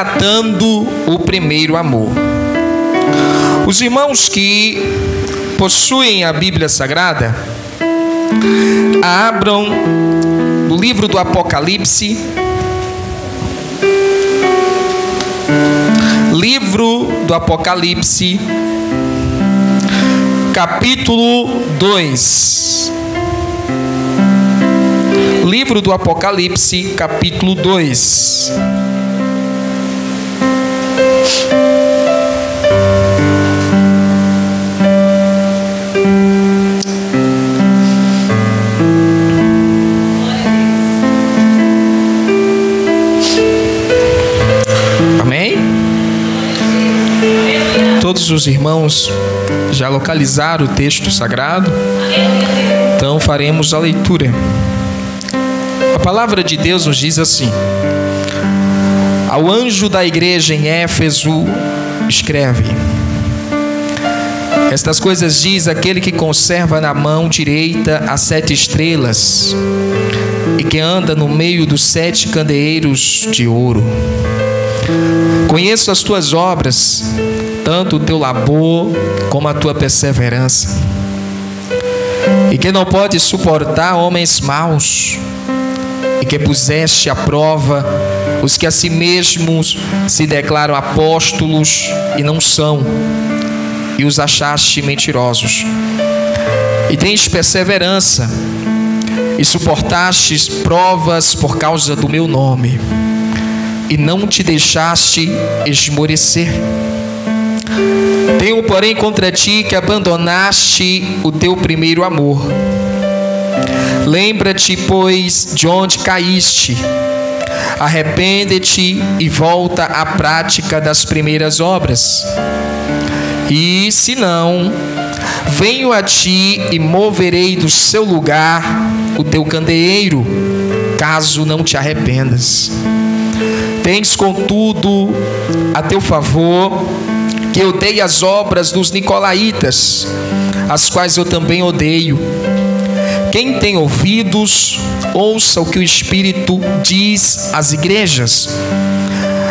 resgatando o primeiro amor. Os irmãos que possuem a Bíblia Sagrada, abram no livro do Apocalipse, capítulo 2. Livro do Apocalipse, capítulo 2. Amém? Todos os irmãos já localizaram o texto sagrado? Então faremos a leitura. A palavra de Deus nos diz assim: ao anjo da igreja em Éfeso escreve: estas coisas diz aquele que conserva na mão direita as 7 estrelas e que anda no meio dos 7 candeeiros de ouro. Conheço as tuas obras, tanto o teu labor como a tua perseverança, e que não podes suportar homens maus, e que puseste à prova os que a si mesmos se declaram apóstolos e não são, e os achaste mentirosos. E tens perseverança, e suportastes provas por causa do meu nome, e não te deixaste esmorecer. Tenho, porém, contra ti que abandonaste o teu primeiro amor. Lembra-te, pois, de onde caíste. Arrepende-te e volta à prática das primeiras obras. E, se não, venho a ti e moverei do seu lugar o teu candeeiro, caso não te arrependas. Tens, contudo, a teu favor que eu odeio as obras dos nicolaítas, as quais eu também odeio. Quem tem ouvidos, ouça o que o Espírito diz às igrejas.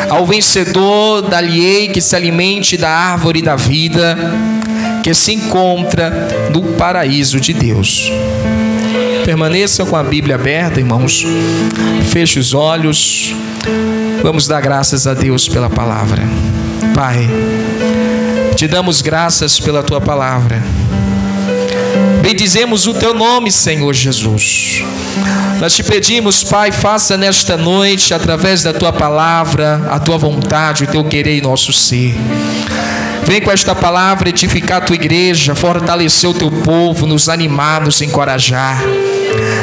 Ao vencedor dar-lhe-ei que se alimente da árvore da vida, que se encontra no paraíso de Deus. Permaneçam com a Bíblia aberta, irmãos. Feche os olhos. Vamos dar graças a Deus pela palavra. Pai, te damos graças pela tua palavra. Bendizemos o teu nome, Senhor Jesus. Nós te pedimos, Pai, faça nesta noite, através da tua palavra, a tua vontade, o teu querer em nosso ser. Vem com esta palavra edificar a tua igreja, fortalecer o teu povo, nos animar, nos encorajar.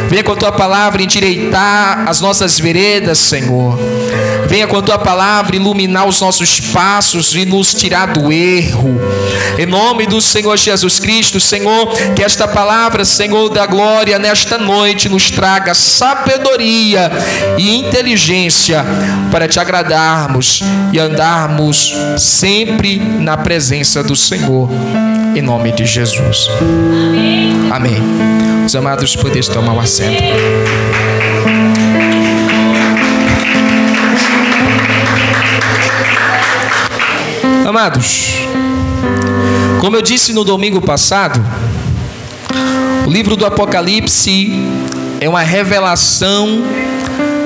Venha com a tua palavra endireitar as nossas veredas, Senhor. Venha com a tua palavra iluminar os nossos passos e nos tirar do erro. Em nome do Senhor Jesus Cristo, Senhor, que esta palavra, Senhor da glória, nesta noite nos traga sabedoria e inteligência para te agradarmos e andarmos sempre na presença do Senhor. Em nome de Jesus. Amém. Amém. Os amados, podeis tomar um assento. Amados, como eu disse no domingo passado, o livro do Apocalipse é uma revelação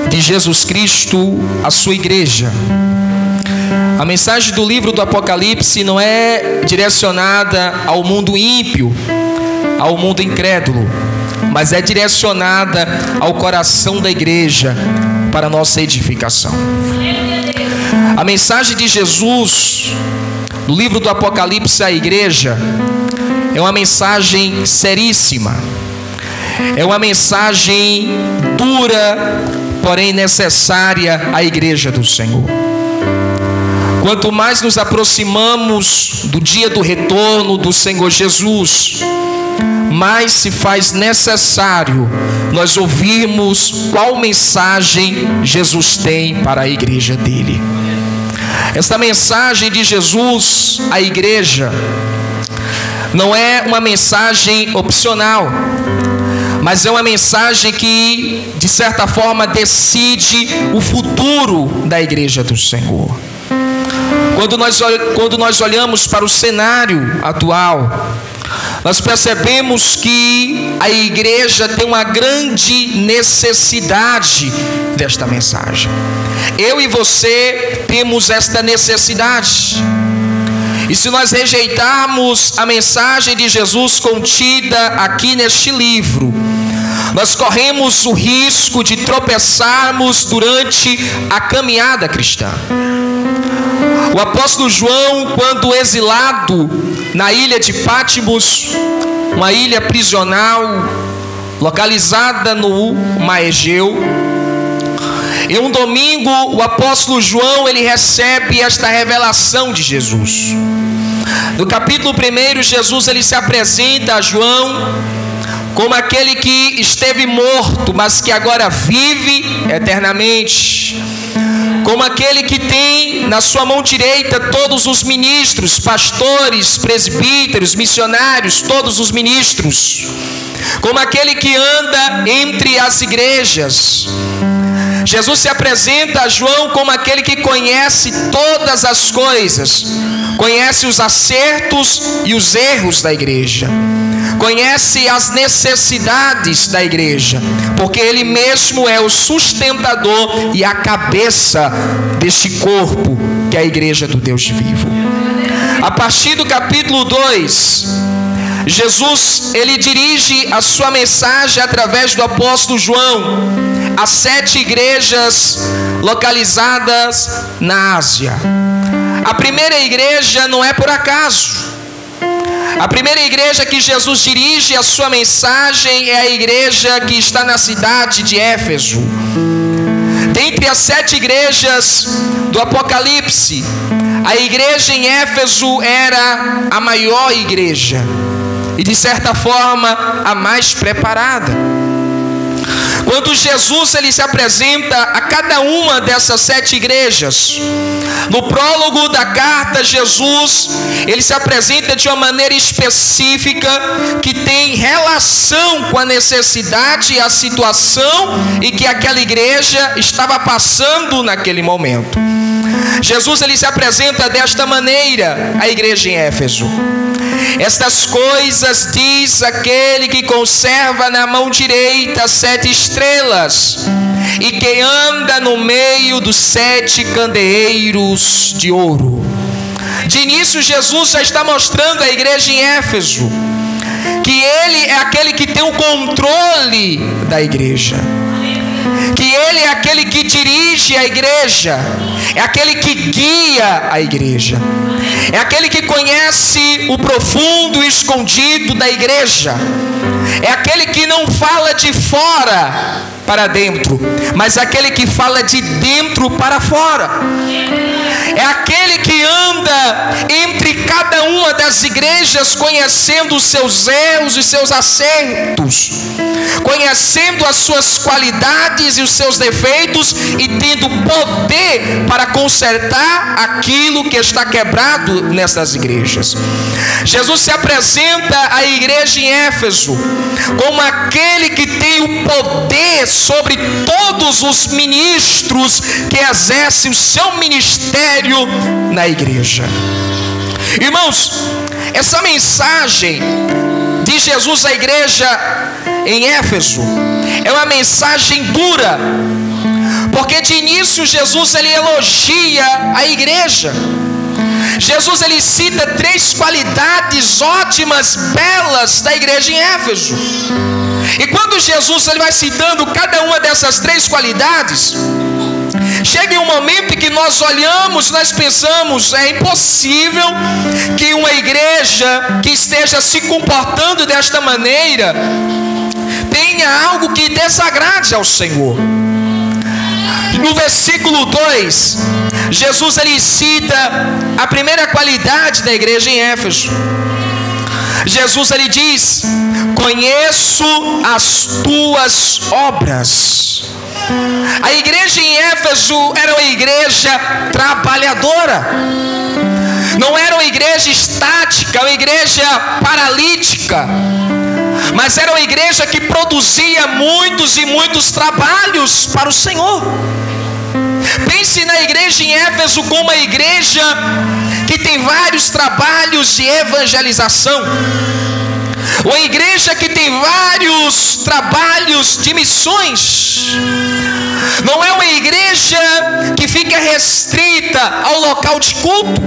de Jesus Cristo à sua igreja. A mensagem do livro do Apocalipse não é direcionada ao mundo ímpio, ao mundo incrédulo, mas é direcionada ao coração da igreja para a nossa edificação. A mensagem de Jesus no livro do Apocalipse à igreja é uma mensagem seríssima, é uma mensagem dura, porém necessária à igreja do Senhor. Quanto mais nos aproximamos do dia do retorno do Senhor Jesus, mais se faz necessário nós ouvirmos qual mensagem Jesus tem para a igreja dele. Esta mensagem de Jesus à igreja não é uma mensagem opcional, mas é uma mensagem que, de certa forma, decide o futuro da igreja do Senhor. Quando nós olhamos para o cenário atual, nós percebemos que a igreja tem uma grande necessidade desta mensagem. Eu e você temos esta necessidade. E se nós rejeitarmos a mensagem de Jesus contida aqui neste livro, nós corremos o risco de tropeçarmos durante a caminhada cristã. O apóstolo João, quando exilado na ilha de Patmos, uma ilha prisional localizada no Mar Egeu, em um domingo, o apóstolo João, ele recebe esta revelação de Jesus. No capítulo 1, Jesus ele se apresenta a João como aquele que esteve morto, mas que agora vive eternamente. Como aquele que tem na sua mão direita todos os ministros, pastores, presbíteros, missionários, todos os ministros. Como aquele que anda entre as igrejas. Jesus se apresenta a João como aquele que conhece todas as coisas, conhece os acertos e os erros da igreja, conhece as necessidades da igreja, porque ele mesmo é o sustentador e a cabeça deste corpo que é a igreja do Deus vivo. A partir do capítulo 2, Jesus ele dirige a sua mensagem através do apóstolo João a 7 igrejas localizadas na Ásia. A primeira igreja não é por acaso. A primeira igreja que Jesus dirige a sua mensagem é a igreja que está na cidade de Éfeso. Dentre as 7 igrejas do Apocalipse, a igreja em Éfeso era a maior igreja e, de certa forma, a mais preparada. Quando Jesus ele se apresenta a cada uma dessas 7 igrejas, no prólogo da carta, Jesus ele se apresenta de uma maneira específica que tem relação com a necessidade e a situação e que aquela igreja estava passando naquele momento. Jesus ele se apresenta desta maneira à igreja em Éfeso: estas coisas diz aquele que conserva na mão direita 7 estrelas e que anda no meio dos 7 candeeiros de ouro. De início, Jesus já está mostrando à igreja em Éfeso que ele é aquele que tem o controle da igreja, que ele é aquele que dirige a igreja, é aquele que guia a igreja, é aquele que conhece o profundo e escondido da igreja, é aquele que não fala de fora para dentro, mas é aquele que fala de dentro para fora. É aquele que anda entre cada uma das igrejas, conhecendo os seus erros e seus acertos, conhecendo as suas qualidades e os seus defeitos e tendo poder para consertar aquilo que está quebrado nessas igrejas. Jesus se apresenta à igreja em Éfeso como aquele que tem o poder sobre todos os ministros que exercem o seu ministério na igreja. Irmãos, essa mensagem de Jesus à igreja em Éfeso é uma mensagem dura, porque de início Jesus ele elogia a igreja. Jesus ele cita 3 qualidades ótimas, belas da igreja em Éfeso. E quando Jesus ele vai citando cada uma dessas 3 qualidades, chega em um momento em que nós olhamos, nós pensamos, é impossível que uma igreja que esteja se comportando desta maneira tenha algo que desagrade ao Senhor. No versículo 2, Jesus ele cita a primeira qualidade da igreja em Éfeso. Jesus ele diz: conheço as tuas obras. A igreja em Éfeso era uma igreja trabalhadora, não era uma igreja estática, uma igreja paralítica, mas era uma igreja que produzia muitos e muitos trabalhos para o Senhor. Pense na igreja em Éfeso como uma igreja que tem vários trabalhos de evangelização, uma igreja que tem vários trabalhos de missões. Não é uma igreja que fica restrita ao local de culto,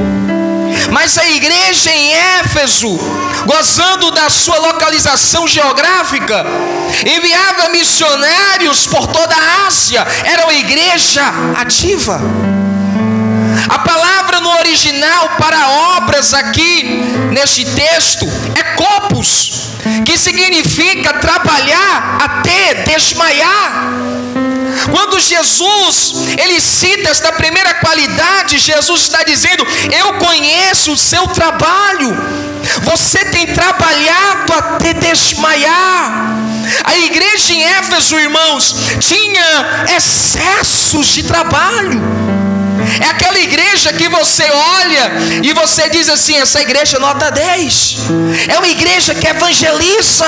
mas a igreja em Éfeso, gozando da sua localização geográfica, enviava missionários por toda a Ásia. Era uma igreja ativa. A palavra no original para obras aqui neste texto é kopos, que significa trabalhar até desmaiar. Quando Jesus, ele cita esta primeira qualidade, Jesus está dizendo: eu conheço o seu trabalho, você tem trabalhado até desmaiar. A igreja em Éfeso, irmãos, tinha excessos de trabalho. É aquela igreja que você olha e você diz assim: essa igreja nota 10. É uma igreja que evangeliza,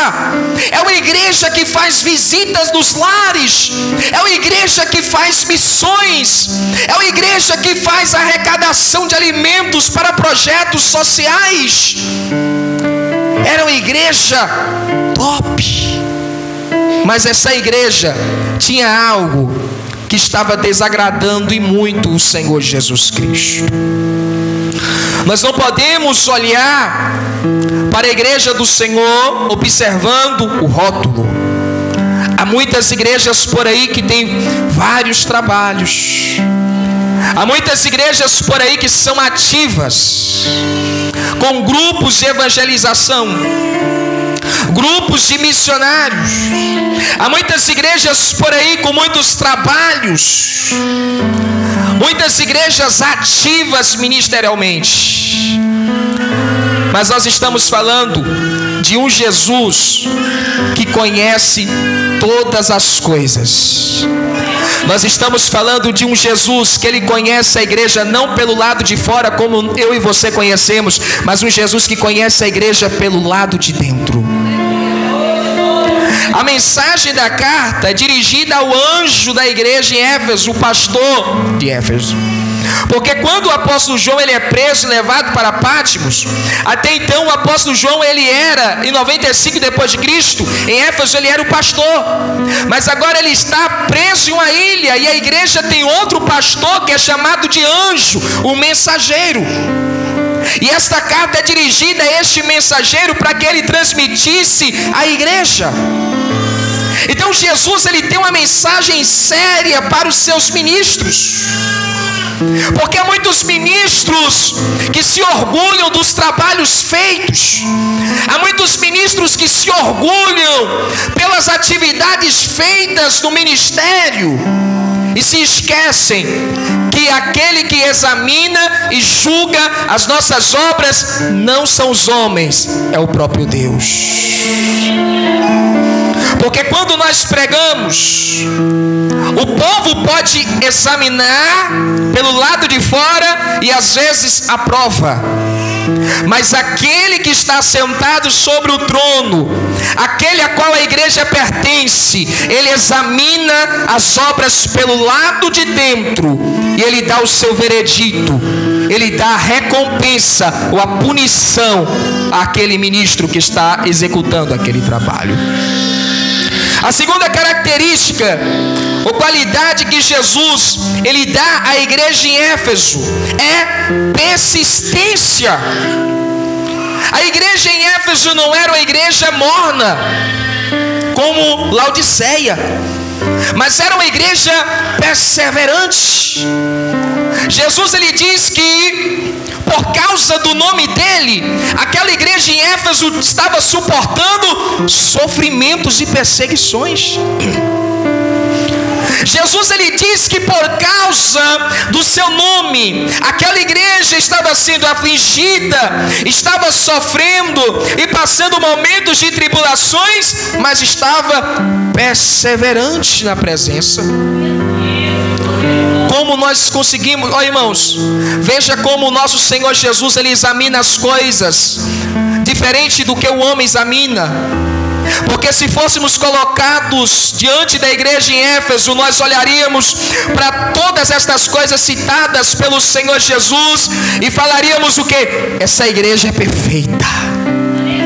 é uma igreja que faz visitas nos lares, é uma igreja que faz missões, é uma igreja que faz arrecadação de alimentos para projetos sociais. Era uma igreja top. Mas essa igreja tinha algo que estava desagradando e muito o Senhor Jesus Cristo. Nós não podemos olhar para a igreja do Senhor observando o rótulo. Há muitas igrejas por aí que têm vários trabalhos. Há muitas igrejas por aí que são ativas, com grupos de evangelização, grupos de missionários. Há muitas igrejas por aí com muitos trabalhos, muitas igrejas ativas ministerialmente. Mas nós estamos falando de um Jesus que conhece todas as coisas. Nós estamos falando de um Jesus que ele conhece a igreja não pelo lado de fora como eu e você conhecemos, mas um Jesus que conhece a igreja pelo lado de dentro. A mensagem da carta é dirigida ao anjo da igreja em Éfeso, o pastor de Éfeso. Porque quando o apóstolo João ele é preso e levado para Pátimos, até então o apóstolo João ele era, em 95 depois de Cristo, em Éfeso ele era o pastor. Mas agora ele está preso em uma ilha e a igreja tem outro pastor que é chamado de anjo, o mensageiro. E esta carta é dirigida a este mensageiro para que ele transmitisse à igreja. Então Jesus ele tem uma mensagem séria para os seus ministros. Porque há muitos ministros que se orgulham dos trabalhos feitos. Há muitos ministros que se orgulham pelas atividades feitas no ministério e se esquecem que aquele que examina e julga as nossas obras não são os homens, é o próprio Deus. Porque quando nós pregamos, o povo pode examinar pelo lado de fora e às vezes aprova. Mas aquele que está sentado sobre o trono, aquele a qual a igreja pertence, ele examina as obras pelo lado de dentro e ele dá o seu veredito, ele dá a recompensa ou a punição àquele ministro que está executando aquele trabalho. A segunda característica ou qualidade que Jesus ele dá à igreja em Éfeso é persistência. A igreja em Éfeso não era uma igreja morna como Laodiceia, mas era uma igreja perseverante. Jesus ele diz que por causa do nome dele, aquela igreja em Éfeso estava suportando sofrimentos e perseguições. Jesus ele diz que por causa do seu nome, aquela igreja estava sendo afligida, estava sofrendo e passando momentos de tribulações, mas estava perseverante na presença. Como nós conseguimos, ó irmãos, veja como o nosso Senhor Jesus ele examina as coisas diferente do que o homem examina. Porque se fôssemos colocados diante da igreja em Éfeso, nós olharíamos para todas estas coisas citadas pelo Senhor Jesus e falaríamos o quê? Essa igreja é perfeita.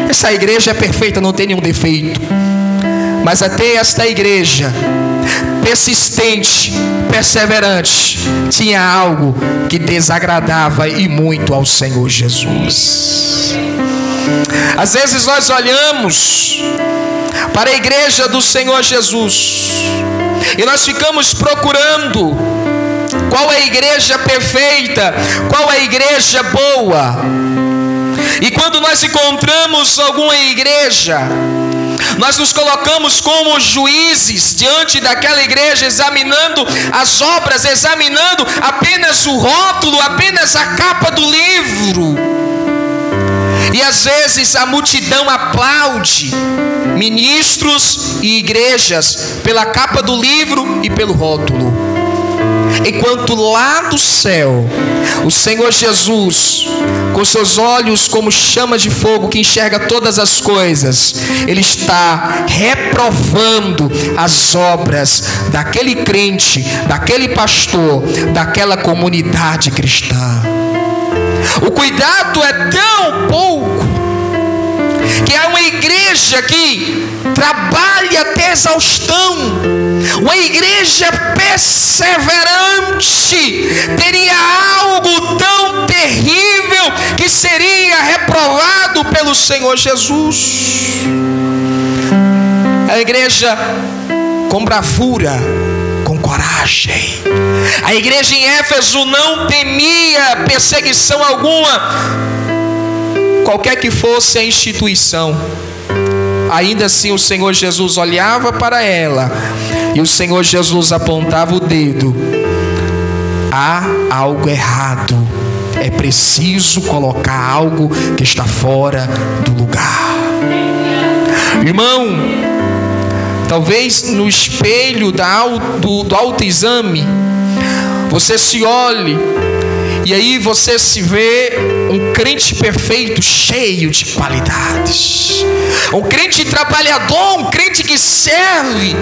Essa igreja é perfeita, não tem nenhum defeito. Mas até esta igreja persistente, perseverante, tinha algo que desagradava e muito ao Senhor Jesus. Às vezes nós olhamos para a igreja do Senhor Jesus e nós ficamos procurando qual é a igreja perfeita, qual é a igreja boa. E quando nós encontramos alguma igreja, nós nos colocamos como juízes diante daquela igreja, examinando as obras, examinando apenas o rótulo, apenas a capa do livro. E às vezes a multidão aplaude ministros e igrejas pela capa do livro e pelo rótulo, enquanto lá do céu o Senhor Jesus, com seus olhos como chama de fogo que enxerga todas as coisas, Ele está reprovando as obras daquele crente, daquele pastor, daquela comunidade cristã. O cuidado é tão pouco que há uma igreja que trabalha até exaustão, uma igreja perseverante, teria algo tão terrível que seria reprovado pelo Senhor Jesus. A igreja com bravura, com coragem. A igreja em Éfeso não temia perseguição alguma, qualquer que fosse a instituição. Ainda assim o Senhor Jesus olhava para ela e o Senhor Jesus apontava o dedo: há algo errado, é preciso colocar algo que está fora do lugar. Irmão, talvez no espelho do autoexame você se olhe e aí você se vê um crente perfeito, cheio de qualidades, um crente trabalhador, um crente que serve,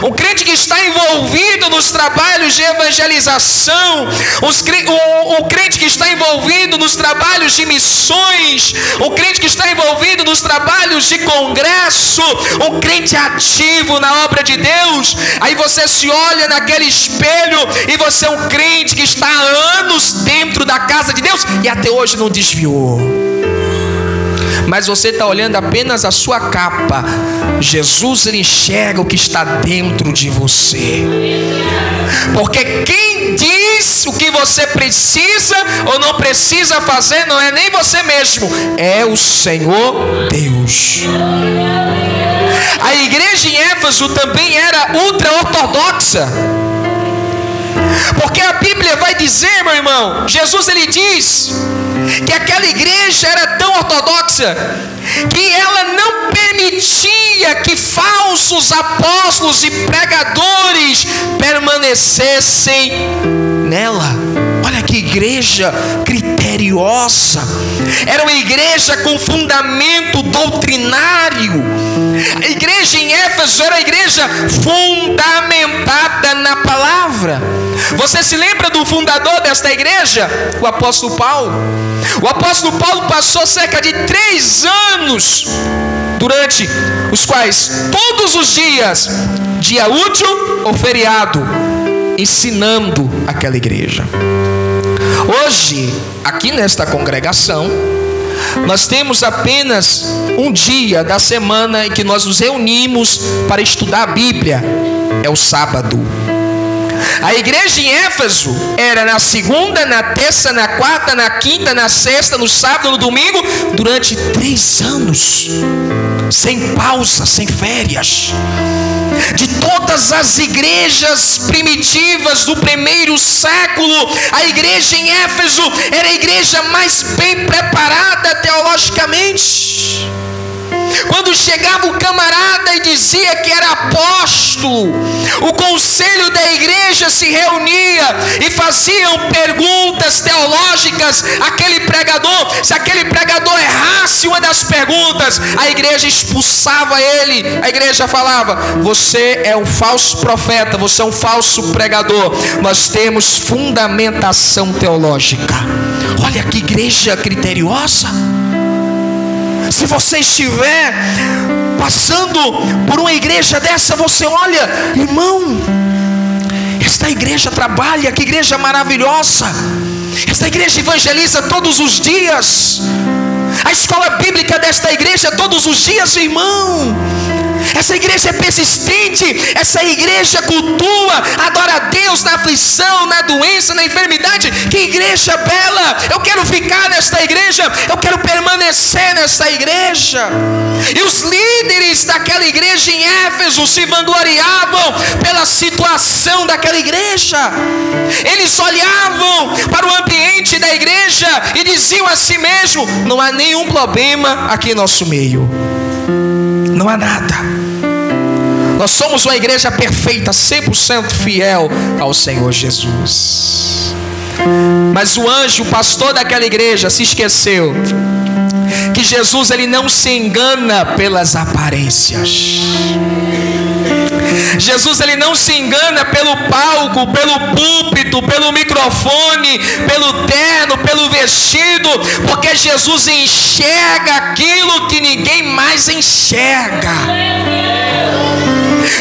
um crente que está envolvido nos trabalhos de evangelização, um crente que está envolvido nos trabalhos de missões, um crente que está envolvido nos trabalhos de congresso, um crente ativo na obra de Deus. Aí você se olha naquele espelho e você é um crente que está há anos dentro da casa de Deus e até hoje não desviou. Mas você está olhando apenas a sua capa. Jesus, Ele enxerga o que está dentro de você. Porque quem diz o que você precisa ou não precisa fazer não é nem você mesmo, é o Senhor Deus. A igreja em Éfeso também era ultra-ortodoxa. Porque a Bíblia vai dizer, meu irmão, Jesus ele diz que aquela igreja era tão ortodoxa que ela não permitia que falsos apóstolos e pregadores permanecessem nela. Olha que igreja criteriosa. Era uma igreja com fundamento doutrinário. A igreja em Éfeso era uma igreja fundamentada na palavra. Você se lembra do fundador desta igreja? O apóstolo Paulo. O apóstolo Paulo passou cerca de 3 anos, durante os quais todos os dias, dia útil ou feriado, ensinando aquela igreja. Hoje, aqui nesta congregação, nós temos apenas um dia da semana em que nós nos reunimos para estudar a Bíblia. É o sábado. A igreja em Éfeso era na segunda, na terça, na quarta, na quinta, na sexta, no sábado, no domingo, durante 3 anos, sem pausa, sem férias. De todas as igrejas primitivas do primeiro século, a igreja em Éfeso era a igreja mais bem preparada teologicamente. Quando chegava o camarada e dizia que era apóstolo, o conselho da igreja se reunia e faziam perguntas teológicas àquele pregador. Se aquele pregador errasse uma das perguntas, a igreja expulsava ele. A igreja falava: você é um falso profeta, você é um falso pregador. Nós temos fundamentação teológica. Olha que igreja criteriosa. Se você estiver passando por uma igreja dessa, você olha, irmão, esta igreja trabalha, que igreja maravilhosa. Esta igreja evangeliza todos os dias. A escola bíblica desta igreja todos os dias, irmão. Essa igreja é persistente, essa igreja cultua, adora a Deus na aflição, na doença, na enfermidade. Que igreja bela! Eu quero ficar nesta igreja, eu quero permanecer nesta igreja. E os líderes daquela igreja em Éfeso se vangloriavam pela situação daquela igreja. Eles olhavam para o ambiente da igreja e diziam a si mesmo: não há nenhum problema aqui em nosso meio, não há nada. Nós somos uma igreja perfeita, 100% fiel ao Senhor Jesus. Mas o anjo, o pastor daquela igreja, se esqueceu que Jesus, ele não se engana pelas aparências. Jesus, ele não se engana pelo palco, pelo púlpito, pelo microfone, pelo terno, pelo vestido, porque Jesus enxerga aquilo que ninguém mais enxerga.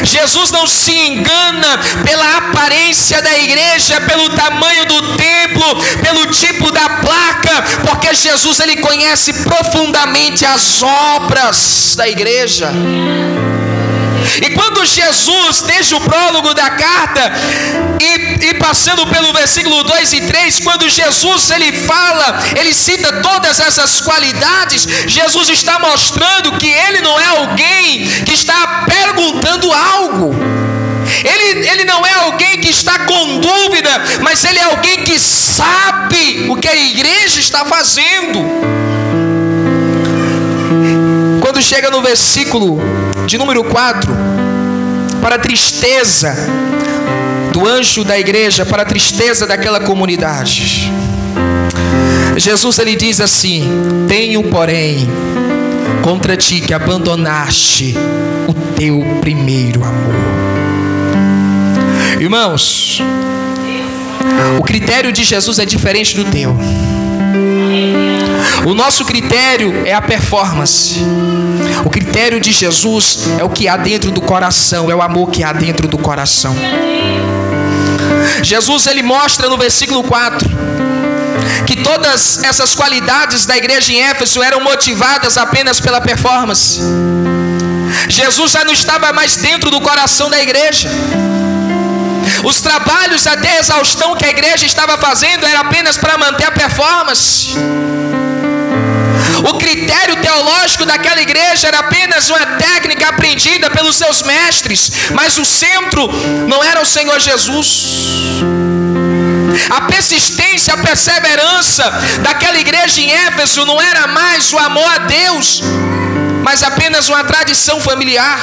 Jesus não se engana pela aparência da igreja, pelo tamanho do templo, pelo tipo da placa, porque Jesus, ele conhece profundamente as obras da igreja. E quando Jesus, desde o prólogo da carta e passando pelo versículo 2 e 3, quando Jesus ele fala, ele cita todas essas qualidades, Jesus está mostrando que ele não é alguém que está perguntando algo. Ele não é alguém que está com dúvida, mas ele é alguém que sabe o que a igreja está fazendo. Quando chega no versículo de número 4, para a tristeza do anjo da igreja, para a tristeza daquela comunidade, Jesus ele diz assim: tenho porém contra ti que abandonaste o teu primeiro amor. Irmãos, o critério de Jesus é diferente do teu. O nosso critério é a performance. O critério de Jesus é o que há dentro do coração, é o amor que há dentro do coração. Jesus ele mostra no versículo 4 que todas essas qualidades da igreja em Éfeso eram motivadas apenas pela performance. Jesus já não estava mais dentro do coração da igreja. Os trabalhos até exaustão que a igreja estava fazendo era apenas para manter a performance. O critério teológico daquela igreja era apenas uma técnica aprendida pelos seus mestres, mas o centro não era o Senhor Jesus. A persistência, a perseverança daquela igreja em Éfeso não era mais o amor a Deus, mas apenas uma tradição familiar.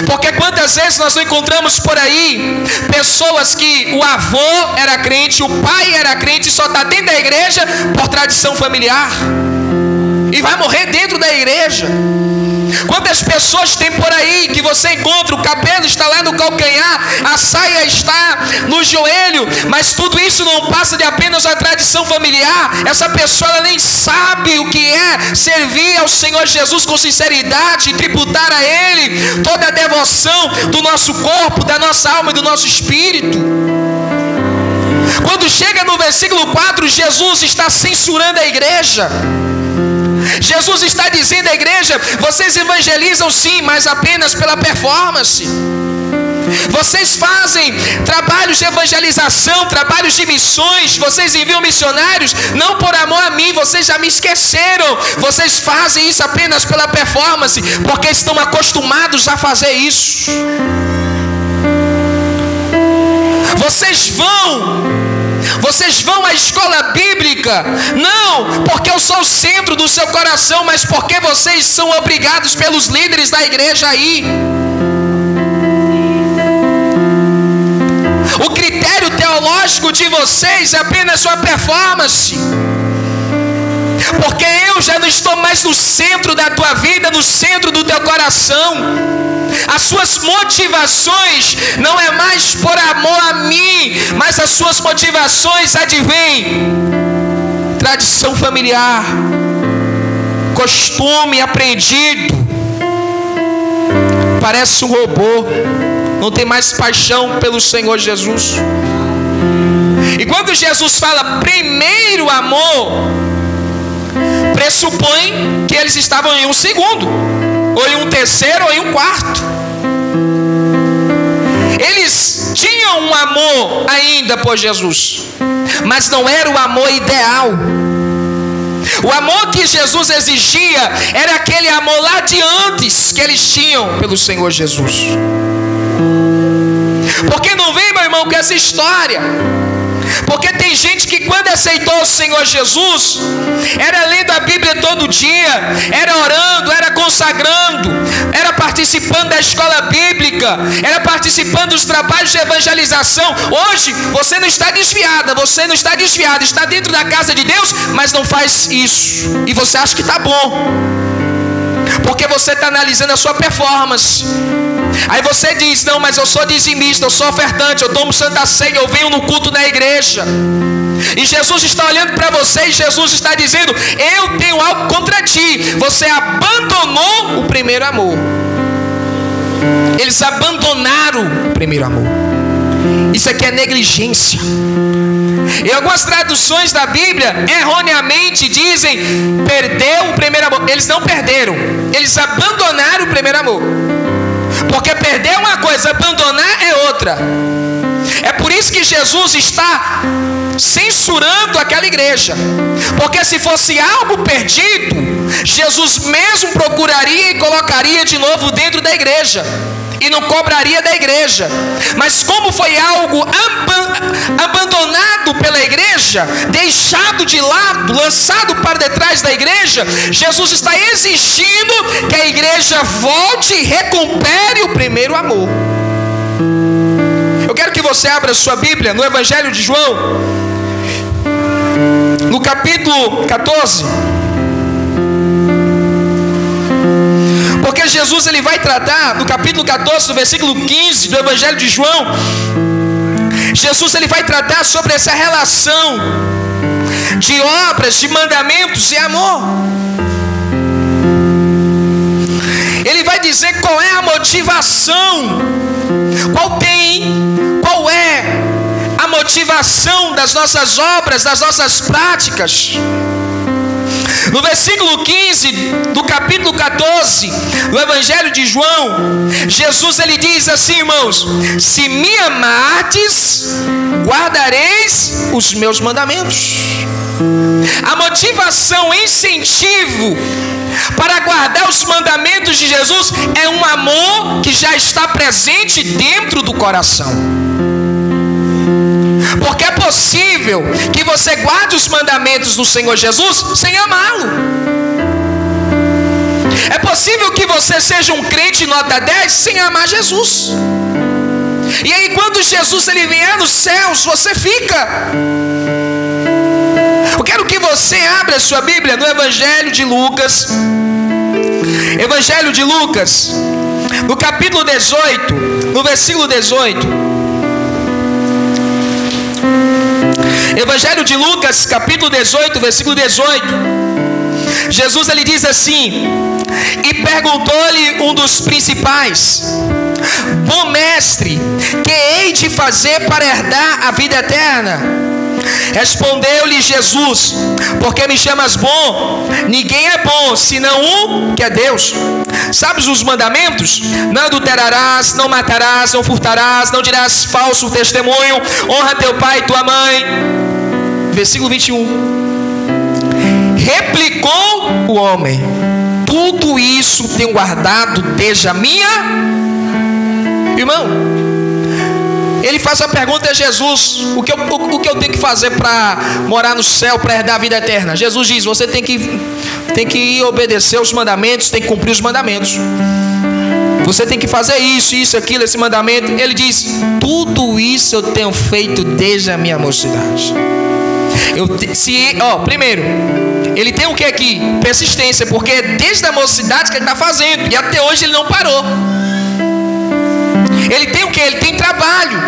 Porque quantas vezes nós não encontramos por aí pessoas que o avô era crente, o pai era crente, só está dentro da igreja por tradição familiar e vai morrer dentro da igreja. Quantas pessoas tem por aí que você encontra, o cabelo está lá no calcanhar, a saia está no joelho, mas tudo isso não passa de apenas uma tradição familiar. Essa pessoa ela nem sabe o que é servir ao Senhor Jesus com sinceridade e tributar a Ele toda a devoção do nosso corpo, da nossa alma e do nosso espírito. Quando chega no versículo 4, Jesus está censurando a igreja. Jesus está dizendo à igreja: vocês evangelizam sim, mas apenas pela performance. Vocês fazem trabalhos de evangelização, trabalhos de missões, vocês enviam missionários, não por amor a mim, vocês já me esqueceram. Vocês fazem isso apenas pela performance, porque estão acostumados a fazer isso. Vocês vão à escola bíblica, não porque eu sou o centro do seu coração, mas porque vocês são obrigados pelos líderes da igreja aí. O critério teológico de vocês é apenas uma performance. Porque eu já não estou mais no centro da tua vida, no centro do teu coração. As suas motivações não é mais por amor a mim, mas as suas motivações advêm tradição familiar, costume aprendido. Parece um robô, não tem mais paixão pelo Senhor Jesus. E quando Jesus fala primeiro amor, pressupõe que eles estavam em um segundo, ou em um terceiro, ou em um quarto. Eles tinham um amor ainda por Jesus, mas não era o amor ideal. O amor que Jesus exigia era aquele amor lá de antes que eles tinham pelo Senhor Jesus. Porque não vem, meu irmão, com essa história. Porque tem gente que quando aceitou o Senhor Jesus, era lendo a Bíblia todo dia, era orando, era consagrando, era participando da escola bíblica, era participando dos trabalhos de evangelização. Hoje você não está desviada, você não está desviado, está dentro da casa de Deus, mas não faz isso. E você acha que está bom, porque você está analisando a sua performance. Aí você diz: não, mas eu sou dizimista, eu sou ofertante, eu tomo santa ceia, eu venho no culto da igreja. E Jesus está olhando para você e Jesus está dizendo: eu tenho algo contra ti. Você abandonou o primeiro amor. Eles abandonaram o primeiro amor. Isso aqui é negligência. Em algumas traduções da Bíblia, erroneamente dizem: perdeu o primeiro amor. Eles não perderam, eles abandonaram o primeiro amor. Porque perder é uma coisa, abandonar é outra. É por isso que Jesus está censurando aquela igreja. Porque se fosse algo perdido, Jesus mesmo procuraria e colocaria de novo dentro da igreja, e não cobraria da igreja. Mas como foi algo abandonado pela igreja, deixado de lado, lançado para detrás da igreja, Jesus está exigindo que a igreja volte e recupere o primeiro amor. Eu quero que você abra sua Bíblia no Evangelho de João, no capítulo 14. Porque Jesus ele vai tratar, no capítulo 14, no versículo 15 do Evangelho de João, Jesus ele vai tratar sobre essa relação de obras, de mandamentos e amor. Ele vai dizer qual é a motivação, qual é a motivação das nossas obras, das nossas práticas. No versículo 15 do capítulo 14 do Evangelho de João, Jesus ele diz assim, irmãos: se me amardes, guardareis os meus mandamentos. A motivação, o incentivo para guardar os mandamentos de Jesus é um amor que já está presente dentro do coração. Porque é possível que você guarde os mandamentos do Senhor Jesus sem amá-lo. É possível que você seja um crente nota 10 sem amar Jesus. E aí quando Jesus ele vier nos céus, você fica. Eu quero que você abra a sua Bíblia no Evangelho de Lucas. Evangelho de Lucas, no capítulo 18, no versículo 18. Evangelho de Lucas, capítulo 18, versículo 18. Jesus ele diz assim: e perguntou-lhe um dos principais: bom mestre, que hei de fazer para herdar a vida eterna? Respondeu-lhe Jesus: porque me chamas bom? Ninguém é bom senão um, que é Deus. Sabes os mandamentos? Não adulterarás, não matarás, não furtarás, não dirás falso testemunho, honra teu pai e tua mãe. Versículo 21. Replicou o homem: tudo isso tenho guardado desde a minha... Irmão, ele faz a pergunta a Jesus: o que eu tenho que fazer para morar no céu, para herdar a vida eterna? Jesus diz: você tem que obedecer os mandamentos, tem que cumprir os mandamentos. Você tem que fazer isso, isso, aquilo, esse mandamento. Ele diz: tudo isso eu tenho feito desde a minha mocidade. Primeiro, ele tem o que aqui? Persistência, porque é desde a mocidade que ele está fazendo, e até hoje ele não parou. Ele tem o que? Ele tem trabalho,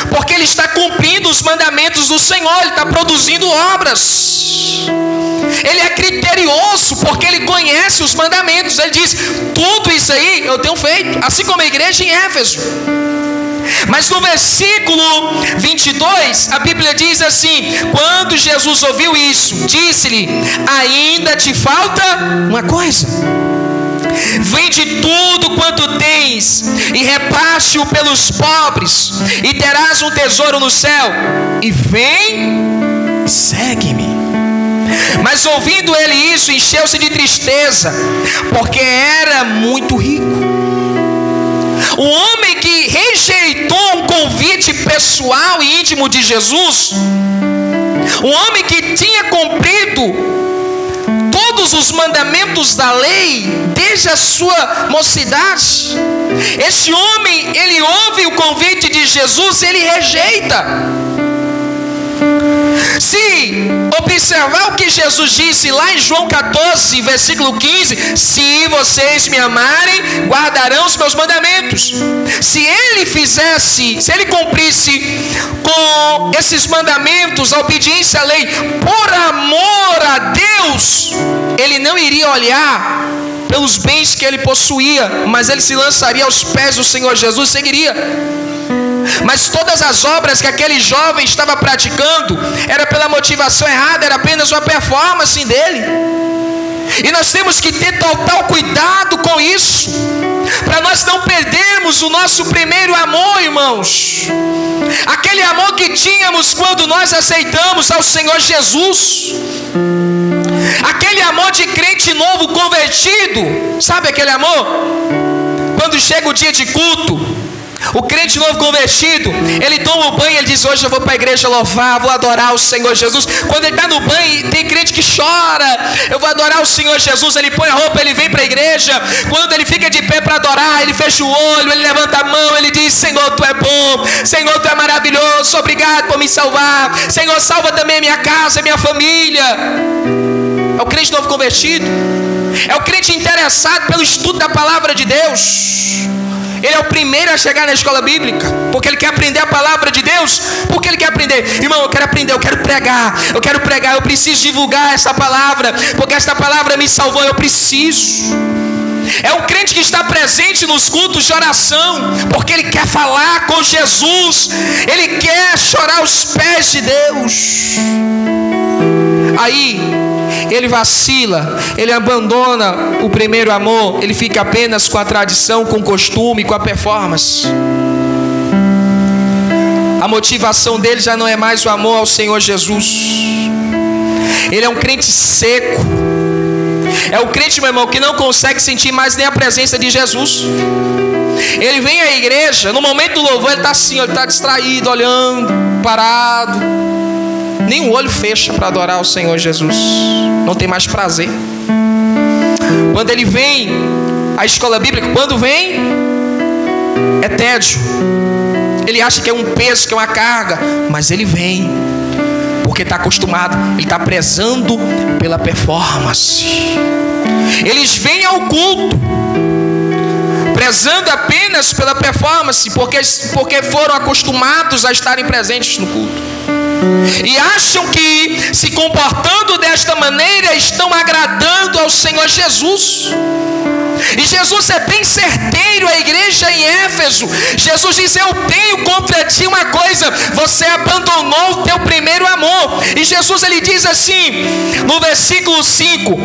porque ele está cumprindo os mandamentos do Senhor, ele está produzindo obras. Ele é criterioso, porque ele conhece os mandamentos. Ele diz: tudo isso aí eu tenho feito, assim como a igreja em Éfeso. Mas no versículo 22, a Bíblia diz assim: quando Jesus ouviu isso, disse-lhe: ainda te falta uma coisa. Vende tudo quanto tens e reparte-o pelos pobres, e terás um tesouro no céu, e vem, segue-me. Mas ouvindo ele isso, encheu-se de tristeza, porque era muito rico. O homem que rejeitou um convite pessoal e íntimo de Jesus, um homem que tinha cumprido todos os mandamentos da lei desde a sua mocidade, esse homem, ele ouve o convite de Jesus e ele rejeita. Se observar o que Jesus disse lá em João 14, versículo 15: se vocês me amarem, guardarão os meus mandamentos. Se ele cumprisse com esses mandamentos, a obediência à lei, por amor a Deus, ele não iria olhar pelos bens que ele possuía, mas ele se lançaria aos pés do Senhor Jesus e seguiria. Mas todas as obras que aquele jovem estava praticando era pela motivação errada, era apenas uma performance dele. E nós temos que ter total cuidado com isso, para nós não perdermos o nosso primeiro amor, irmãos. Aquele amor que tínhamos quando nós aceitamos ao Senhor Jesus. Aquele amor de crente novo convertido. Sabe aquele amor? Quando chega o dia de culto, o crente novo convertido, ele toma o banho, ele diz: hoje eu vou para a igreja louvar, vou adorar o Senhor Jesus. Quando ele está no banho, tem crente que chora: eu vou adorar o Senhor Jesus. Ele põe a roupa, ele vem para a igreja. Quando ele fica de pé para adorar, ele fecha o olho, ele levanta a mão, ele diz: Senhor, Tu é bom, Senhor, Tu é maravilhoso, obrigado por me salvar. Senhor, salva também a minha casa, a minha família. É o crente novo convertido, é o crente interessado pelo estudo da palavra de Deus. Ele é o primeiro a chegar na escola bíblica, porque ele quer aprender a palavra de Deus. Porque ele quer aprender: irmão, eu quero aprender, eu quero pregar, eu preciso divulgar essa palavra, porque esta palavra me salvou, eu preciso. É um crente que está presente nos cultos de oração, porque ele quer falar com Jesus, ele quer chorar aos pés de Deus. Aí ele vacila, ele abandona o primeiro amor, ele fica apenas com a tradição, com o costume, com a performance. A motivação dele já não é mais o amor ao Senhor Jesus. Ele é um crente seco. É o crente, meu irmão, que não consegue sentir mais nem a presença de Jesus. Ele vem à igreja, no momento do louvor ele está assim, ele está distraído, olhando, parado. Nem o olho fecha para adorar o Senhor Jesus. Não tem mais prazer. Quando ele vem à escola bíblica, quando vem, é tédio. Ele acha que é um peso, que é uma carga, mas ele vem porque está acostumado. Ele está prezando pela performance. Eles vêm ao culto prezando apenas pela performance, porque foram acostumados a estarem presentes no culto. E acham que, se comportando desta maneira, estão agradando ao Senhor Jesus. E Jesus é bem certeiro à igreja em Éfeso. Jesus diz: eu tenho contra ti uma coisa: você abandonou o teu primeiro amor. E Jesus, ele diz assim, no versículo 5: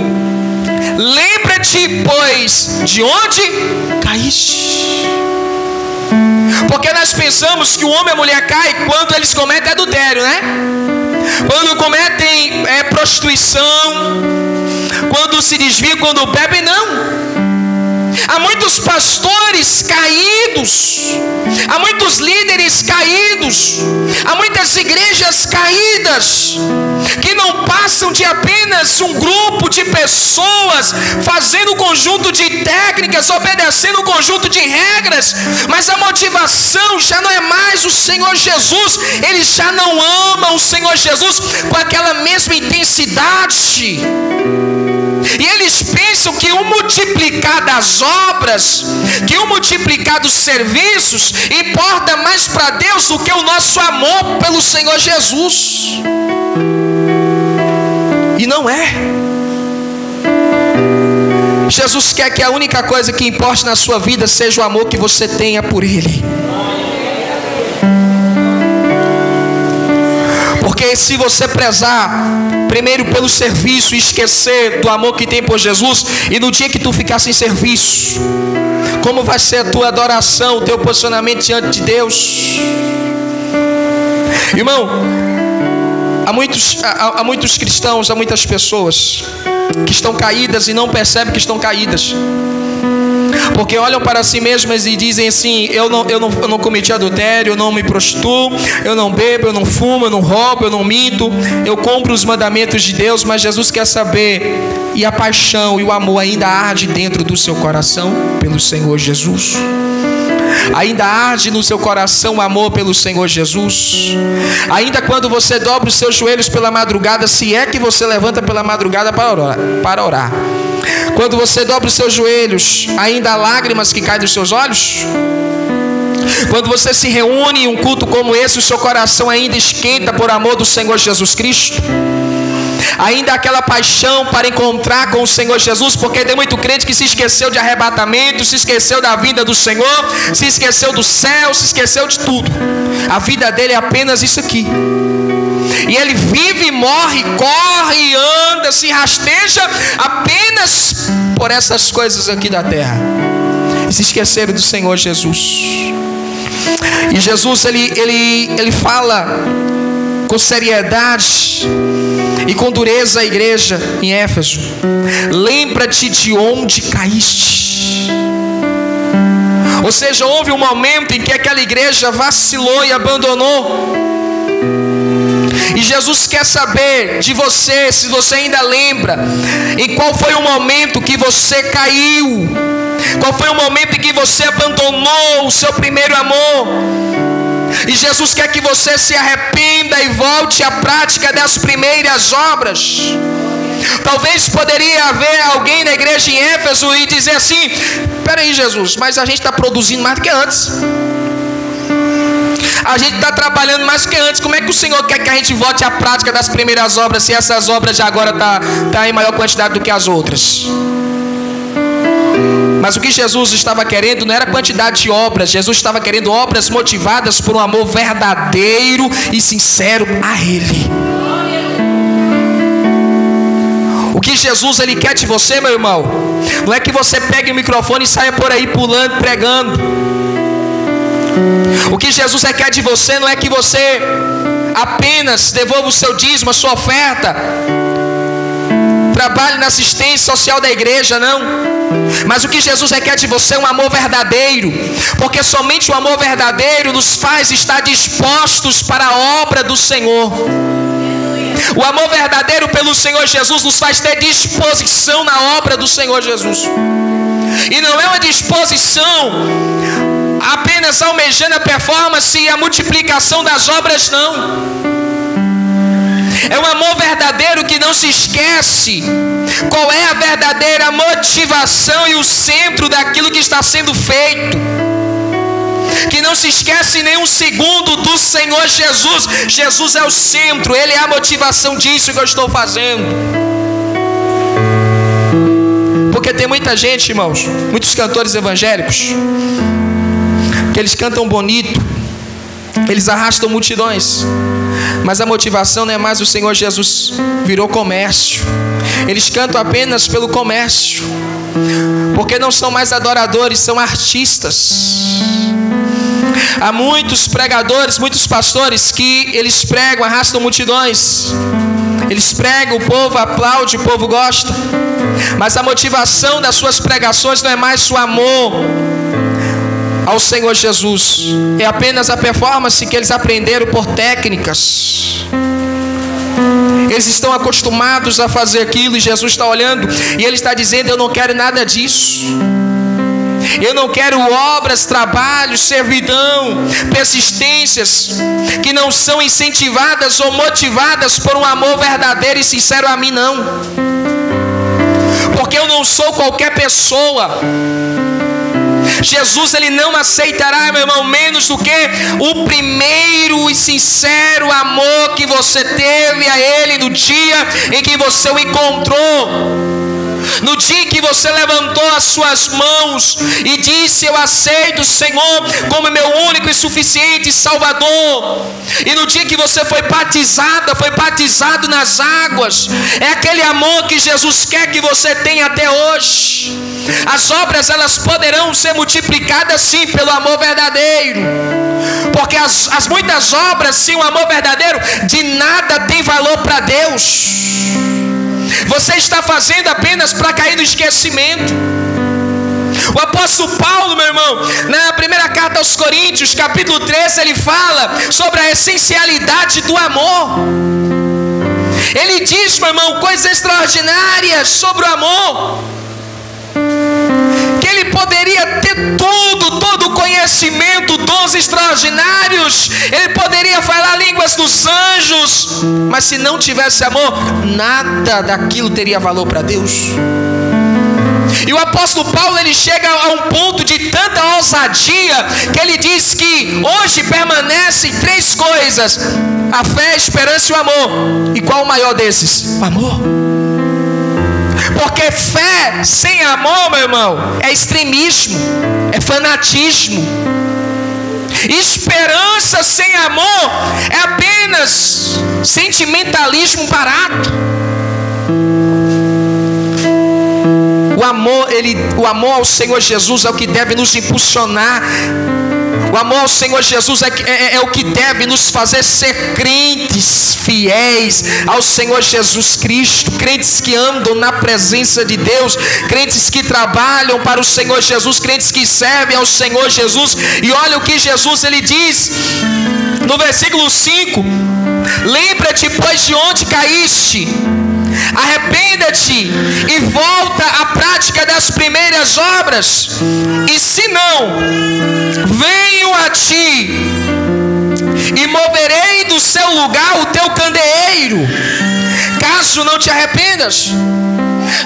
lembra-te, pois, de onde caíste. Porque nós pensamos que o homem e a mulher caem quando eles cometem adultério, né? Quando cometem prostituição, quando se desviam, quando bebem, não. Há muitos pastores caídos, há muitos líderes caídos, há muitas igrejas caídas, que não passam de apenas um grupo de pessoas fazendo um conjunto de técnicas, obedecendo um conjunto de regras, mas a motivação já não é mais o Senhor Jesus. Eles já não amam o Senhor Jesus com aquela mesma intensidade, e eles pensam que o multiplicar das obras, que o multiplicar dos serviços importa mais para Deus do que o nosso amor pelo Senhor Jesus. E não é. Jesus quer que a única coisa que importe na sua vida seja o amor que você tenha por Ele. Porque se você prezar primeiro pelo serviço e esquecer do amor que tem por Jesus, e no dia que tu ficar sem serviço, como vai ser a tua adoração, o teu posicionamento diante de Deus? Irmão, há muitos cristãos, há muitas pessoas que estão caídas e não percebem que estão caídas, porque olham para si mesmas e dizem assim: eu não cometi adultério, eu não me prostituo, eu não bebo, eu não fumo, eu não roubo, eu não minto, eu cumpro os mandamentos de Deus. Mas Jesus quer saber: e a paixão e o amor ainda arde dentro do seu coração pelo Senhor Jesus? Ainda arde no seu coração o amor pelo Senhor Jesus? Ainda quando você dobra os seus joelhos pela madrugada, se é que você levanta pela madrugada para orar, quando você dobra os seus joelhos, ainda há lágrimas que caem dos seus olhos? Quando você se reúne em um culto como esse, o seu coração ainda esquenta por amor do Senhor Jesus Cristo? Ainda aquela paixão para encontrar com o Senhor Jesus? Porque tem muito crente que se esqueceu de arrebatamento, se esqueceu da vinda do Senhor, se esqueceu do céu, se esqueceu de tudo. A vida dele é apenas isso aqui, e ele vive, morre, corre, anda, se rasteja apenas por essas coisas aqui da terra, e se esqueceram do Senhor Jesus. E Jesus ele fala com seriedade e com dureza à igreja em Éfeso: lembra-te de onde caíste. Ou seja, houve um momento em que aquela igreja vacilou e abandonou. E Jesus quer saber de você, se você ainda lembra, em qual foi o momento que você caiu, qual foi o momento em que você abandonou o seu primeiro amor. E Jesus quer que você se arrependa e volte à prática das primeiras obras. Talvez poderia haver alguém na igreja em Éfeso e dizer assim: peraí, Jesus, mas a gente está produzindo mais do que antes, a gente está trabalhando mais do que antes. Como é que o Senhor quer que a gente volte à prática das primeiras obras, se essas obras já agora tá em maior quantidade do que as outras? Mas o que Jesus estava querendo não era quantidade de obras. Jesus estava querendo obras motivadas por um amor verdadeiro e sincero a Ele. O que Jesus ele quer de você, meu irmão, não é que você pegue o microfone e saia por aí pulando, pregando. O que Jesus quer de você não é que você apenas devolva o seu dízimo, a sua oferta, trabalhe na assistência social da igreja, não. Mas o que Jesus requer de você é um amor verdadeiro, porque somente o amor verdadeiro nos faz estar dispostos para a obra do Senhor. O amor verdadeiro pelo Senhor Jesus nos faz ter disposição na obra do Senhor Jesus. E não é uma disposição apenas almejando a performance e a multiplicação das obras, não. É um amor verdadeiro que não se esquece qual é a verdadeira motivação e o centro daquilo que está sendo feito, que não se esquece nem um segundo do Senhor Jesus. Jesus é o centro, Ele é a motivação disso que eu estou fazendo. Porque tem muita gente, irmãos, muitos cantores evangélicos, que eles cantam bonito, eles arrastam multidões, mas a motivação não é mais o Senhor Jesus, virou comércio. Eles cantam apenas pelo comércio, porque não são mais adoradores, são artistas. Há muitos pregadores, muitos pastores que eles pregam, arrastam multidões, eles pregam, o povo aplaude, o povo gosta, Mas a motivação das suas pregações não é mais o amor ao Senhor Jesus, é apenas a performance que eles aprenderam por técnicas. Eles estão acostumados a fazer aquilo, e Jesus está olhando e Ele está dizendo: eu não quero nada disso. Eu não quero obras, trabalhos, servidão, persistências que não são incentivadas ou motivadas por um amor verdadeiro e sincero a mim, não. Porque eu não sou qualquer pessoa. Jesus, Ele não aceitará, meu irmão, menos do que o primeiro e sincero amor que você teve a Ele no dia em que você o encontrou. No dia em que você levantou as suas mãos e disse: eu aceito o Senhor como meu único e suficiente Salvador. E no dia que você foi batizado nas águas. É aquele amor que Jesus quer que você tenha até hoje. As obras, elas poderão ser multiplicadas sim pelo amor verdadeiro, porque as muitas obras sem o amor verdadeiro de nada tem valor para Deus. Você está fazendo apenas para cair no esquecimento. O apóstolo Paulo, meu irmão, na primeira carta aos Coríntios, capítulo 13, ele fala sobre a essencialidade do amor. Ele diz, meu irmão, coisas extraordinárias sobre o amor, que ele poderia ter todo o conhecimento, dons extraordinários, ele poderia falar línguas dos anjos, mas se não tivesse amor, nada daquilo teria valor para Deus. E o apóstolo Paulo, ele chega a um ponto de tanta ousadia, que ele diz que hoje permanecem três coisas: a fé, a esperança e o amor. E qual o maior desses? O amor. Porque fé sem amor, meu irmão, é extremismo, é fanatismo. Esperança sem amor é apenas sentimentalismo barato. O amor ao Senhor Jesus é o que deve nos impulsionar. O amor ao Senhor Jesus é o que deve nos fazer ser crentes fiéis ao Senhor Jesus Cristo, crentes que andam na presença de Deus, crentes que trabalham para o Senhor Jesus, crentes que servem ao Senhor Jesus. E olha o que Jesus, ele diz no versículo 5: lembra-te, pois, de onde caíste, arrependa-te e volta à prática das primeiras obras, e se não, venho a ti e moverei do seu lugar o teu candeeiro, caso não te arrependas.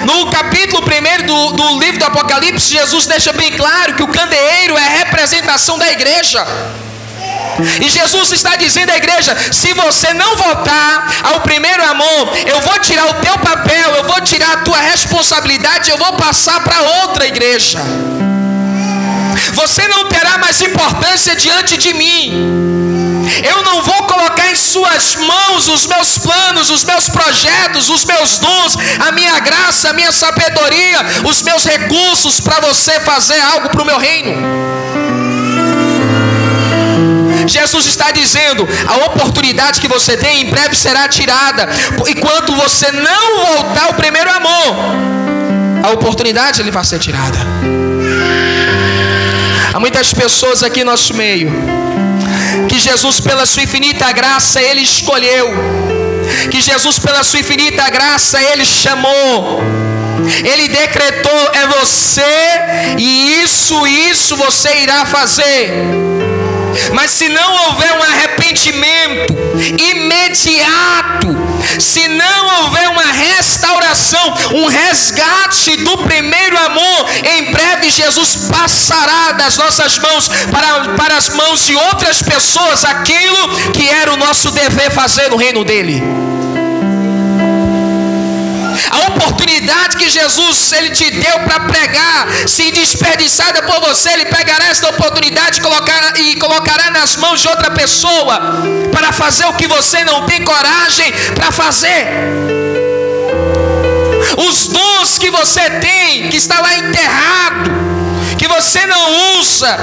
No capítulo 1 do livro do Apocalipse, Jesus deixa bem claro que o candeeiro é a representação da igreja. E Jesus está dizendo à igreja: se você não voltar ao primeiro amor, eu vou tirar o teu papel, eu vou tirar a tua responsabilidade, eu vou passar para outra igreja. Você não terá mais importância diante de mim. Eu não vou colocar em suas mãos os meus planos, os meus projetos, os meus dons, a minha graça, a minha sabedoria, os meus recursos para você fazer algo para o meu reino. Jesus está dizendo: a oportunidade que você tem em breve será tirada. Enquanto você não voltar ao primeiro amor, a oportunidade vai ser tirada. Há muitas pessoas aqui no nosso meio que Jesus, pela sua infinita graça, Ele escolheu, que Jesus, pela sua infinita graça, Ele chamou, Ele decretou: é você, e isso você irá fazer. Mas se não houver um arrependimento imediato, se não houver uma restauração, um resgate do primeiro amor, em breve Jesus passará das nossas mãos para as mãos de outras pessoas aquilo que era o nosso dever fazer no reino dele. A oportunidade que Jesus, Ele te deu para pregar, se desperdiçada por você, Ele pegará essa oportunidade e colocará nas mãos de outra pessoa para fazer o que você não tem coragem para fazer. Os dons que você tem, que está lá enterrado, que você não usa,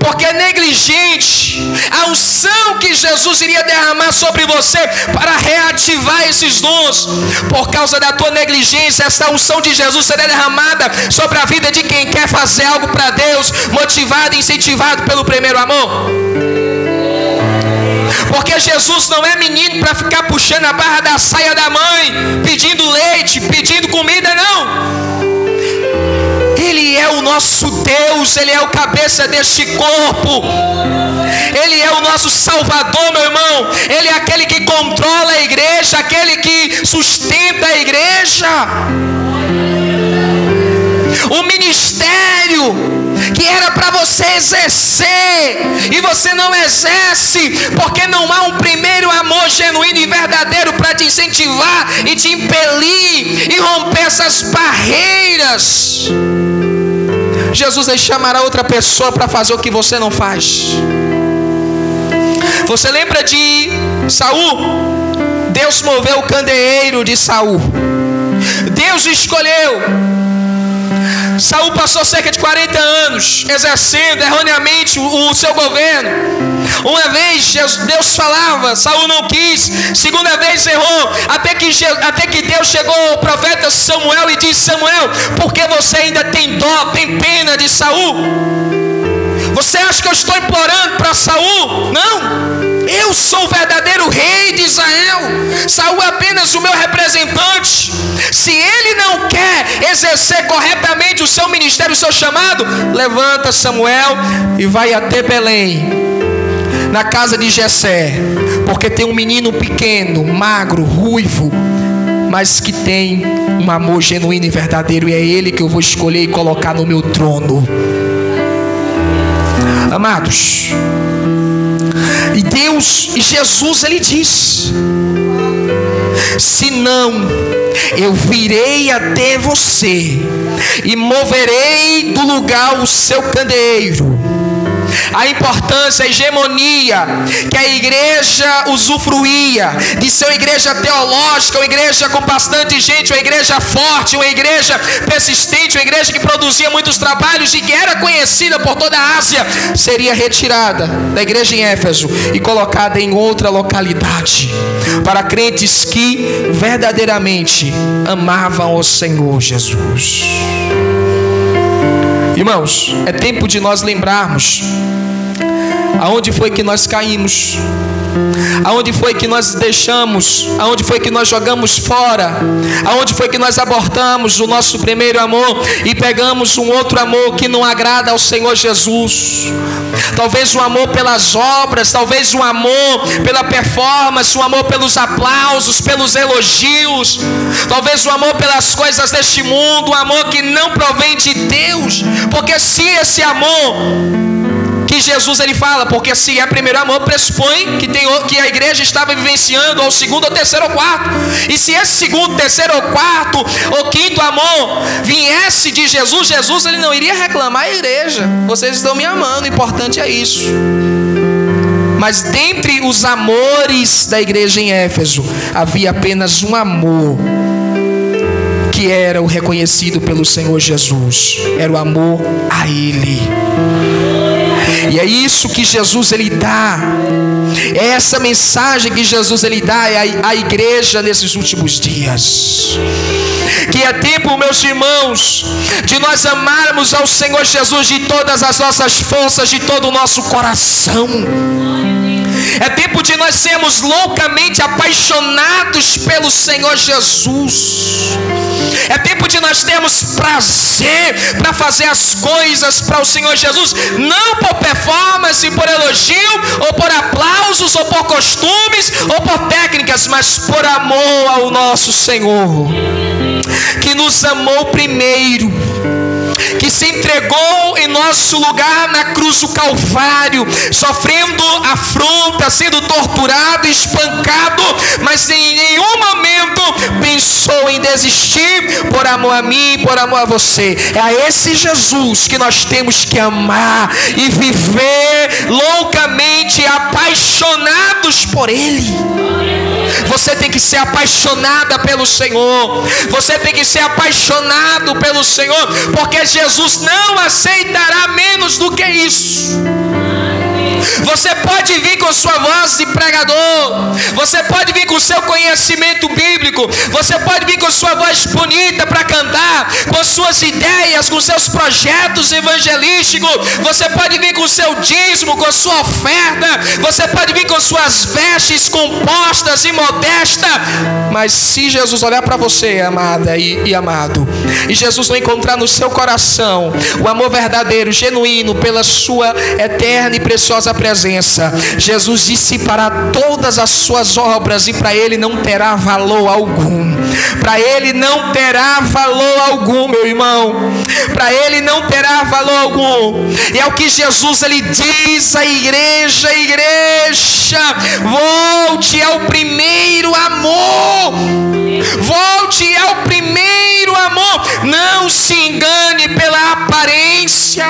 porque é negligente a unção que Jesus iria derramar sobre você para reativar esses dons. Por causa da tua negligência, essa unção de Jesus será derramada sobre a vida de quem quer fazer algo para Deus, motivado e incentivado pelo primeiro amor. Porque Jesus não é menino para ficar puxando a barra da saia da mãe, pedindo leite, pedindo comida, não. Ele é o nosso Deus, Ele é o cabeça deste corpo, Ele é o nosso Salvador, meu irmão. Ele é aquele que controla a igreja, aquele que sustenta a igreja. O ministério que era para você exercer, e você não exerce, porque não há um primeiro amor genuíno e verdadeiro para te incentivar e te impelir e romper essas barreiras. Jesus aí chamará outra pessoa para fazer o que você não faz. Você lembra de Saul? Deus moveu o candeeiro de Saul. Deus escolheu. Saul passou cerca de 40 anos exercendo erroneamente o seu governo. Uma vez Deus falava, Saul não quis. Segunda vez errou, até que Deus chegou ao profeta Samuel e disse: Samuel, por que você ainda tem dó, tem pena de Saul? Você acha que eu estou implorando para Saul? Não. Eu sou o verdadeiro rei de Israel. Saul é apenas o meu representante. Se ele não quer exercer corretamente o seu ministério, o seu chamado, levanta, Samuel, e vai até Belém, na casa de Jessé, porque tem um menino pequeno, magro, ruivo, mas que tem um amor genuíno e verdadeiro, e é ele que eu vou escolher e colocar no meu trono. Amados, e Deus, e Jesus, Ele diz: se não, eu virei até você e moverei do lugar o seu candeeiro. A importância, a hegemonia que a igreja usufruía de ser uma igreja teológica, uma igreja com bastante gente, uma igreja forte, uma igreja persistente, uma igreja que produzia muitos trabalhos e que era conhecida por toda a Ásia, seria retirada da igreja em Éfeso e colocada em outra localidade, para crentes que verdadeiramente amavam o Senhor Jesus. Irmãos, é tempo de nós lembrarmos aonde foi que nós caímos, aonde foi que nós deixamos, aonde foi que nós jogamos fora, aonde foi que nós abortamos o nosso primeiro amor e pegamos um outro amor que não agrada ao Senhor Jesus. Talvez um amor pelas obras, talvez um amor pela performance, um amor pelos aplausos, pelos elogios, talvez um amor pelas coisas deste mundo, um amor que não provém de Deus. Porque se esse amor que Jesus ele fala, porque se é primeiro amor, pressupõe que a igreja estava vivenciando ao segundo, ou terceiro, ou quarto. E se esse segundo, terceiro, ou quarto, ou quinto amor viesse de Jesus, Jesus ele não iria reclamar a igreja: vocês estão me amando, o importante é isso. Mas dentre os amores da igreja em Éfeso, havia apenas um amor que era o reconhecido pelo Senhor Jesus. Era o amor a Ele. E é isso que Jesus ele dá, é essa mensagem que Jesus ele dá à igreja nesses últimos dias. Que é tempo, meus irmãos, de nós amarmos ao Senhor Jesus de todas as nossas forças, de todo o nosso coração. É tempo de nós sermos loucamente apaixonados pelo Senhor Jesus. É tempo de nós termos prazer para fazer as coisas para o Senhor Jesus, não por performance, por elogio, ou por aplausos, ou por costumes, ou por técnicas, mas por amor ao nosso Senhor, que nos amou primeiro, que se entregou em nosso lugar na cruz do Calvário, sofrendo afronta, sendo torturado, espancado, mas em nenhum momento pensou em desistir por amor a mim, por amor a você. É a esse Jesus que nós temos que amar e viver loucamente apaixonados por Ele. Você tem que ser apaixonada pelo Senhor. Você tem que ser apaixonado pelo Senhor, porque Jesus não aceitará menos do que isso. Você pode vir com sua voz de pregador, você pode vir com seu conhecimento bíblico, você pode vir com sua voz bonita para cantar, com suas ideias, com seus projetos evangelísticos, você pode vir com seu dízimo, com sua oferta, você pode vir com suas vestes compostas e modestas, mas se Jesus olhar para você, amada e amado, e Jesus não encontrar no seu coração o amor verdadeiro, genuíno, pela sua eterna e preciosa presença, Jesus dissipará todas as suas obras e para Ele não terá valor algum. Para Ele não terá valor algum, meu irmão. Para Ele não terá valor algum. E é o que Jesus ele diz à igreja: volte ao primeiro amor. Volte ao primeiro amor. Não se engane pela aparência.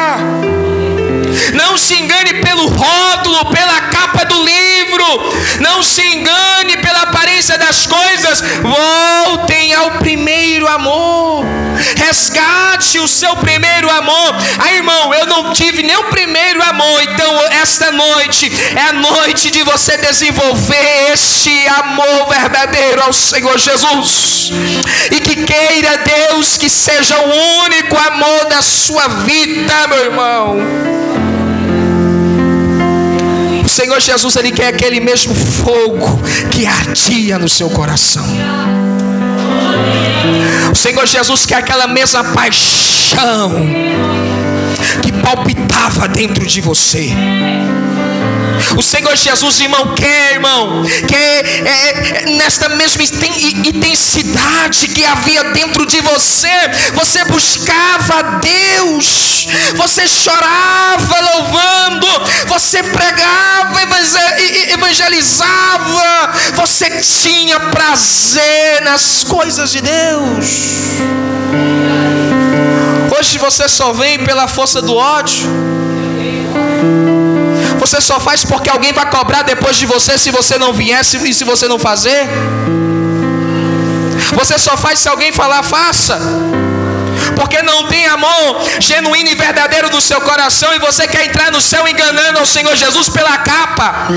Não se engane pelo rótulo, pela capa do livro. Não se engane pela aparência das coisas. Voltem ao primeiro amor. Resgate o seu primeiro amor. Irmão, eu não tive nem o primeiro amor. Então esta noite é a noite de você desenvolver este amor verdadeiro ao Senhor Jesus. E que queira Deus que seja o único amor da sua vida, meu irmão. O Senhor Jesus, Ele quer aquele mesmo fogo que ardia no seu coração. O Senhor Jesus quer aquela mesma paixão que palpitava dentro de você. O Senhor Jesus, irmão, quer nesta mesma intensidade que havia dentro de você. Você buscava a Deus, você chorava louvando, você pregava, evangelizava, você tinha prazer nas coisas de Deus. Hoje você só vem pela força do ódio. Você só faz porque alguém vai cobrar depois de você se você não vier e se você não fazer. Você só faz se alguém falar faça, porque não tem amor genuíno e verdadeiro no seu coração, e você quer entrar no céu enganando ao Senhor Jesus pela capa,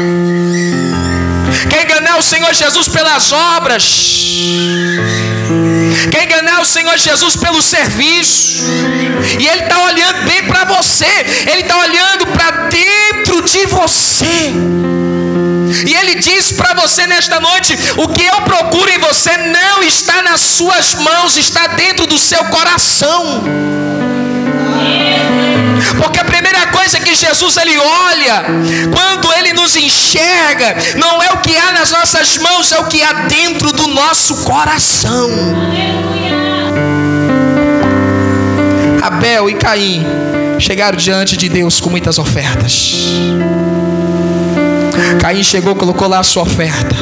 quer enganar o Senhor Jesus pelas obras, quer enganar o Senhor Jesus pelo serviço. E Ele está olhando bem para você, Ele está olhando para dentro de você. E Ele diz para você nesta noite: o que eu procuro em você não está nas suas mãos, está dentro do seu coração. Porque a primeira coisa que Jesus ele olha quando Ele nos enxerga não é o que há nas nossas mãos, é o que há dentro do nosso coração. Abel e Caim chegaram diante de Deus com muitas ofertas. Caim chegou, colocou lá a sua oferta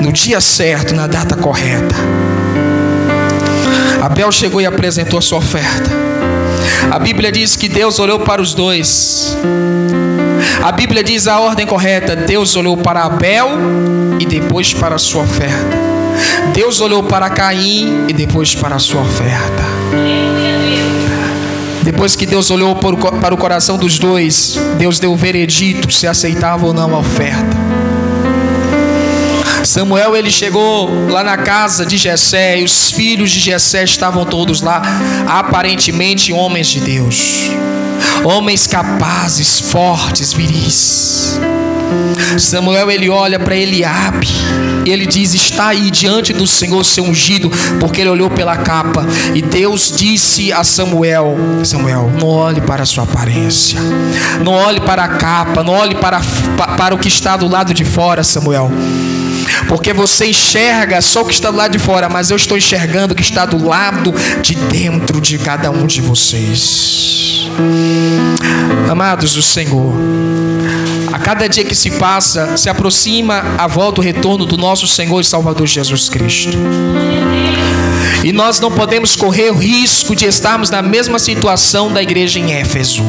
no dia certo, na data correta. Abel chegou e apresentou a sua oferta. A Bíblia diz que Deus olhou para os dois. A Bíblia diz a ordem correta: Deus olhou para Abel e depois para a sua oferta. Deus olhou para Caim e depois para a sua oferta. Depois que Deus olhou para o coração dos dois, Deus deu o veredito se aceitava ou não a oferta. Samuel ele chegou lá na casa de Jessé, e os filhos de Jessé estavam todos lá, aparentemente homens de Deus, homens capazes, fortes, viris. Samuel ele olha para Eliabe e ele diz: está aí diante do Senhor seu ungido, porque ele olhou pela capa. E Deus disse a Samuel: Samuel, não olhe para a sua aparência, não olhe para a capa, não olhe para o que está do lado de fora, Samuel, porque você enxerga só o que está do lado de fora, mas eu estou enxergando o que está do lado de dentro de cada um de vocês. Amados do Senhor, a cada dia que se passa, se aproxima a volta, o retorno do nosso Senhor e Salvador Jesus Cristo. E nós não podemos correr o risco de estarmos na mesma situação da igreja em Éfeso.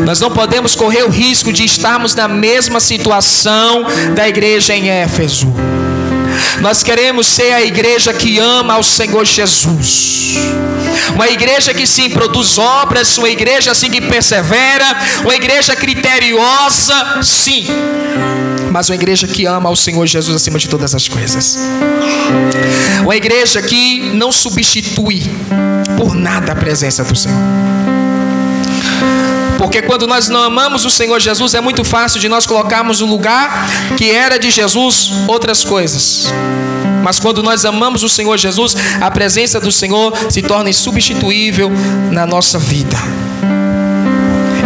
Nós não podemos correr o risco de estarmos na mesma situação da igreja em Éfeso. Nós queremos ser a igreja que ama ao Senhor Jesus, uma igreja que sim produz obras, uma igreja assim que persevera, uma igreja criteriosa, sim, mas uma igreja que ama ao Senhor Jesus acima de todas as coisas. Uma igreja que não substitui por nada a presença do Senhor. Porque quando nós não amamos o Senhor Jesus, é muito fácil de nós colocarmos no lugar que era de Jesus outras coisas. Mas quando nós amamos o Senhor Jesus, a presença do Senhor se torna insubstituível na nossa vida.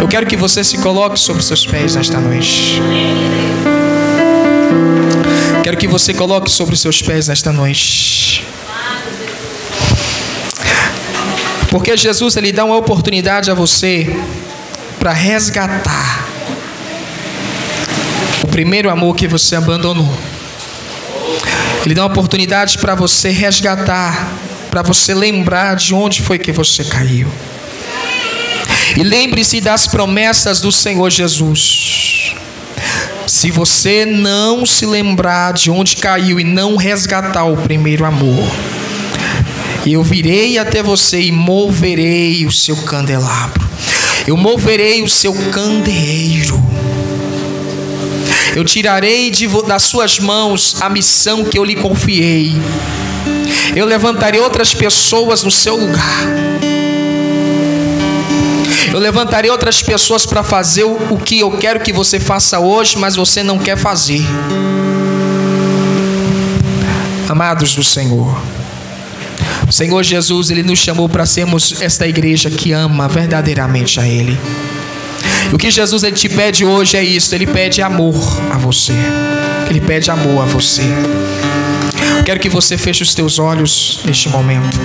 Eu quero que você se coloque sobre os seus pés nesta noite. Quero que você coloque sobre os seus pés nesta noite. Porque Jesus, Ele dá uma oportunidade a você para resgatar o primeiro amor que você abandonou. Ele dá uma oportunidade para você resgatar, para você lembrar de onde foi que você caiu. E lembre-se das promessas do Senhor Jesus. Se você não se lembrar de onde caiu e não resgatar o primeiro amor, eu virei até você e moverei o seu candelabro. Eu moverei o seu candeeiro. Eu tirarei das suas mãos a missão que eu lhe confiei. Eu levantarei outras pessoas no seu lugar. Eu levantarei outras pessoas para fazer o que eu quero que você faça hoje, mas você não quer fazer. Amados do Senhor, o Senhor Jesus, Ele nos chamou para sermos esta igreja que ama verdadeiramente a Ele. E o que Jesus, Ele te pede hoje é isso. Ele pede amor a você. Ele pede amor a você. Eu quero que você feche os teus olhos neste momento.